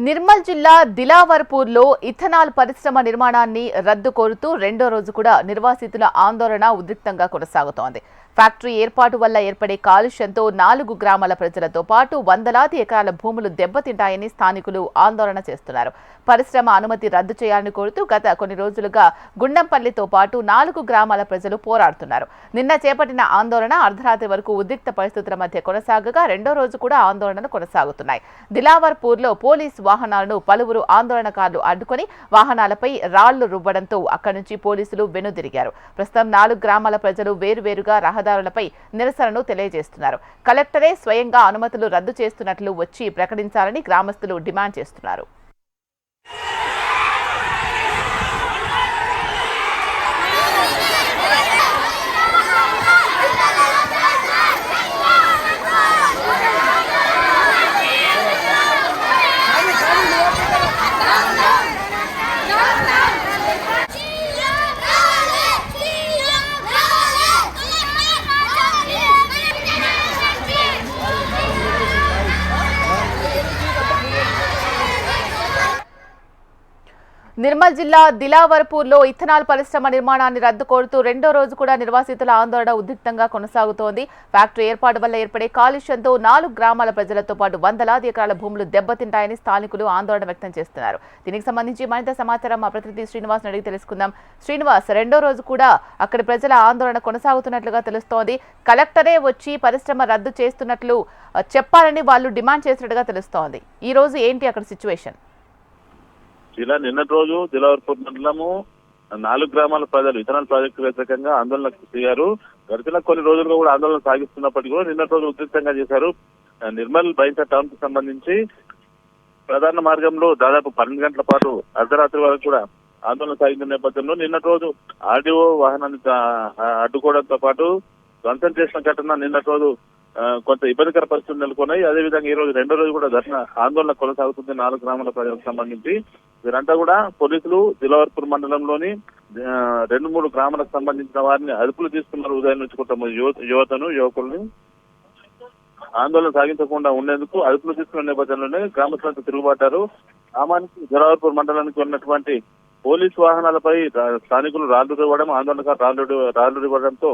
నిర్మల్ జిల్లా దిలావర్పూర్లో ఇథనాల్ పరిశ్రమ నిర్మాణాన్ని రద్దు కోరుతూ రెండో రోజు కూడా నిర్వాసితుల ఆందోళన ఉద్రిక్తంగా కొనసాగుతోంది. ఫ్యాక్టరీ ఏర్పాటు వల్ల ఏర్పడే కాలుష్యంతో 4 గ్రామాల ప్రజలతో పాటు వందలాది ఎకరాల భూములు దెబ్బతింటాయని స్థానికులు ఆందోళన చేస్తున్నారు. పరిశ్రమ అనుమతి రద్దు చేయాలని కోరుతూ గత కొన్ని రోజులుగా గుండంపల్లితో పాటు 4 గ్రామాల ప్రజలు పోరాడుతున్నారు. నిన్న చేపట్టిన ఆందోళన అర్ధరాత్రి వరకు ఉద్రిక్త పరిస్థితుల మధ్య కొనసాగగా రెండో రోజు కూడా ఆందోళనలు కొనసాగుతున్నాయి. దిలావర్పూర్లో పోలీసు వాహనాలను పలువురు ఆందోళనకారులు అడ్డుకొని వాహనాలపై రాళ్లు రువ్వడంతో అక్కడి నుంచి పోలీసులు వెనుదిరిగారు. ప్రస్తుతం 4 గ్రామాల ప్రజలు వేరువేరుగా రహదారులపై నిరసనను తెలియజేస్తున్నారు. కలెక్టరే స్వయంగా అనుమతులు రద్దు చేస్తున్నట్లు వచ్చి ప్రకటించాలని గ్రామస్తులు డిమాండ్ చేస్తున్నారు. నిర్మల్ జిల్లా దిలావర్పూర్లో ఇథనాల్ పరిశ్రమ నిర్మాణాన్ని రద్దు కోరుతూ రెండో రోజు కూడా నిర్వాసితుల ఆందోళన ఉద్రిక్తంగా కొనసాగుతోంది. ఫ్యాక్టరీ ఏర్పాటు వల్ల ఏర్పడే కాలుష్యంతో 4 గ్రామాల ప్రజలతో పాటు వందలాది ఎకరాల భూములు దెబ్బతింటాయని స్థానికులు ఆందోళన వ్యక్తం చేస్తున్నారు. దీనికి సంబంధించి మరింత సమాచారం మా ప్రతినిధి శ్రీనివాస్ అడిగి తెలుసుకుందాం. శ్రీనివాస్, రెండో రోజు కూడా అక్కడి ప్రజల ఆందోళన కొనసాగుతున్నట్లుగా తెలుస్తోంది. కలెక్టరే వచ్చి పరిశ్రమ రద్దు చేస్తున్నట్లు చెప్పాలని వాళ్ళు డిమాండ్ చేసినట్టుగా తెలుస్తోంది. ఈ రోజు ఏంటి అక్కడ సిచ్యువేషన్? ఇలా నిన్నటి రోజు దిలావర్పూర్ మండలము 4 గ్రామాల ప్రజలు ఇథనాల్ ప్రాజెక్టు వ్యతిరేకంగా ఆందోళనకు దిగారు. గడిచిన కొన్ని రోజులుగా కూడా ఆందోళన సాగిస్తున్నప్పటికీ కూడా నిన్నటి రోజు ఉధృతంగా చేశారు. నిర్మల్ బైన్సా టౌన్ కు సంబంధించి ప్రధాన మార్గంలో దాదాపు 12 గంటల పాటు అర్ధరాత్రి వరకు కూడా ఆందోళన సాగిన నేపథ్యంలో నిన్నటి రోజు ఆర్డీఓ వాహనాన్ని అడ్డుకోవడంతో పాటు ధ్వంసం చేసిన ఘటన నిన్నటి రోజు కొంత ఇబ్బందికర పరిస్థితులు నెలకొన్నాయి. అదేవిధంగా ఈ రోజు రెండో రోజు కూడా ధర్నా ఆందోళన కొనసాగుతుంది 4 గ్రామాల ప్రజలకు సంబంధించి. వీరంతా కూడా పోలీసులు దిలావర్పూర్ మండలంలోని 2-3 గ్రామాలకు సంబంధించిన వారిని అదుపులు తీసుకున్నారు. ఉదయం నుంచి కొంత యువతను యువకుల్ని ఆందోళన సాగించకుండా ఉండేందుకు అదుపులు తీసుకున్న నేపథ్యంలోనే గ్రామస్తులంతా తిరుగుబాటారు. గ్రామానికి దిలావర్పూర్ మండలానికి ఉన్నటువంటి పోలీసు వాహనాలపై స్థానికులు రాళ్లు ఇవ్వడం, ఆందోళనకారు రాళ్లు ఇవ్వడంతో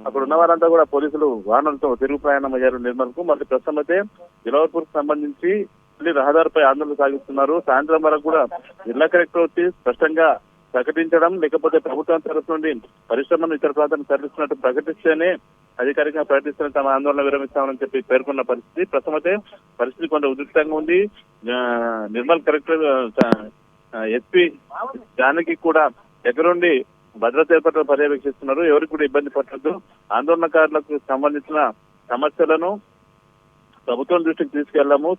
అక్కడ ఉన్న వారంతా కూడా పోలీసులు వాహనాలతో తిరుగు ప్రయాణం అయ్యారు నిర్మల్ కు. మరి ప్రస్తుతం అయితే దిలావర్పూర్ కు సంబంధించి మళ్ళీ రహదారిపై ఆందోళన సాగిస్తున్నారు. సాయంత్రం వరకు కూడా జిల్లా కలెక్టర్ వచ్చి స్పష్టంగా ప్రకటించడం, లేకపోతే ప్రభుత్వం తరఫు నుండి పరిశ్రమను ఇతర ప్రాంతానికి తరలిస్తున్నట్టు ప్రకటిస్తేనే అధికారికంగా ప్రకటిస్తున్న తమ ఆందోళన విరమిస్తామని చెప్పి పేర్కొన్న పరిస్థితి. ప్రస్తుతం అయితే పరిస్థితి కొంత ఉధృతంగా ఉంది. నిర్మల్ కలెక్టర్ ఎస్పీ జానకి కూడా దగ్గరుండి భద్రత ఏర్పాట్లు పర్యవేక్షిస్తున్నారు. ఎవరికి కూడా ఇబ్బంది పడద్దు, ఆందోళనకారులకు సంబంధించిన సమస్యలను ప్రభుత్వం దృష్టికి తీసుకెళ్లాము,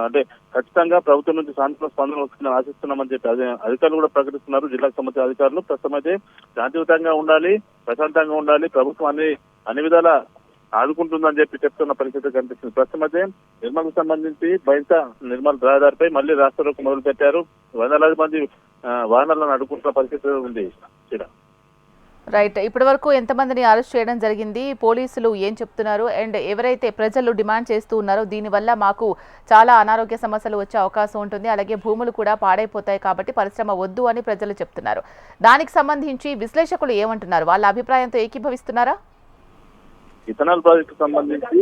అంటే ఖచ్చితంగా ప్రభుత్వం నుంచి సానుకూల స్పందన వస్తుందని ఆశిస్తున్నామని చెప్పి అధికారులు కూడా ప్రకటిస్తున్నారు. జిల్లాకు సంబంధించిన అధికారులు ప్రస్తుతం అయితే శాంతియుతంగా ఉండాలి, ప్రశాంతంగా ఉండాలి, ప్రభుత్వం అన్ని విధాలా ఆదుకుంటుందని చెప్పి చెప్తున్న పరిస్థితి కనిపిస్తుంది. ప్రస్తుతం అయితే నిర్మల్ కు సంబంధించి బైన్సా నిర్మల్ రహదారిపై మళ్లీ రాష్ట్రంలోకి మొదలు పెట్టారు. వందలాది మంది వాహనాలను అడ్డుకుంటున్న పరిస్థితి ఉంది. రైట్, ఇప్పటి వరకు ఎంతమందిని అరెస్ట్ చేయడం జరిగింది? పోలీసులు ఏం చెప్తున్నారు? అండ్ ఎవరైతే ప్రజలు డిమాండ్ చేస్తూ ఉన్నారో దీనివల్ల మాకు చాలా అనారోగ్య సమస్యలు వచ్చే అవకాశం ఉంటుంది, అలాగే భూములు కూడా పాడైపోతాయి కాబట్టి పరిశ్రమ వద్దు అని ప్రజలు చెప్తున్నారు. దానికి సంబంధించి విశ్లేషకులు ఏమంటున్నారు? వాళ్ళ అభిప్రాయంతో ఏకీభవిస్తున్నారా? ఇథనాల్ ప్రాజెక్టు సంబంధించి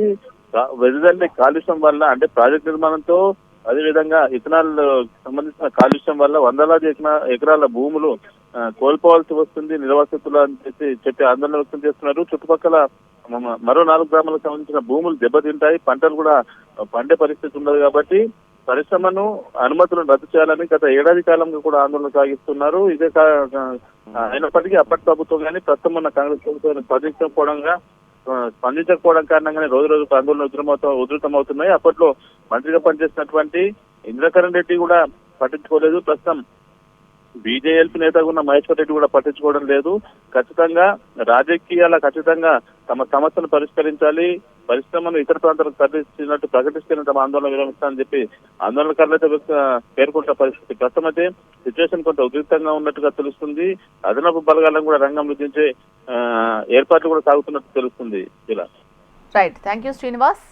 వెదజల్లే కాలుష్యం వల్ల, అంటే ప్రాజెక్ట్ నిర్మాణంతో అదేవిధంగా ఇథనాల్ సంబంధించిన కాలుష్యం వల్ల వందలాది ఎకరాల భూములు కోల్పోవాల్సి వస్తుంది నిర్వాసితులు అని చెప్పి ఆందోళన వ్యక్తం చేస్తున్నారు. చుట్టుపక్కల మరో 4 గ్రామాలకు సంబంధించిన భూములు దెబ్బతింటాయి, పంటలు కూడా పండే పరిస్థితి ఉండదు. కాబట్టి పరిశ్రమను అనుమతులను రద్దు చేయాలని గత ఏడాది కాలంగా కూడా ఆందోళన సాగిస్తున్నారు. ఇదే అయినప్పటికీ అప్పటి ప్రభుత్వం కానీ ప్రస్తుతం ఉన్న కాంగ్రెస్ ప్రభుత్వం స్పందించకపోవడం కారణంగానే రోజు రోజుకు ఆందోళన ఉధృతమవుతున్నాయి. అప్పట్లో మంత్రిగా పనిచేసినటువంటి ఇంద్రకరణ్ రెడ్డి కూడా పట్టించుకోలేదు. ప్రస్తుతం బీజేఎల్పీ నేతగా ఉన్న మహేశ్వర్ రెడ్డి కూడా పట్టించుకోవడం లేదు. ఖచ్చితంగా రాజకీయాల ఖచ్చితంగా తమ సమస్యను పరిష్కరించాలి, పరిశ్రమను ఇతర ప్రాంతాలకు తరలిస్తున్నట్టు ప్రకటిస్తేనే తమ ఆందోళన విరమిస్తానని చెప్పి ఆందోళనకారులైతే పేర్కొంటున్న పరిస్థితి. ప్రస్తుతం అయితే సిచ్యువేషన్ కొంత ఉద్రిక్తంగా ఉన్నట్టుగా తెలుస్తుంది. అదనపు బలగాలను కూడా రంగంలో దించే ఏర్పాట్లు కూడా సాగుతున్నట్టు తెలుస్తుంది. ఇలా రైట్, థ్యాంక్ యూ శ్రీనివాస్.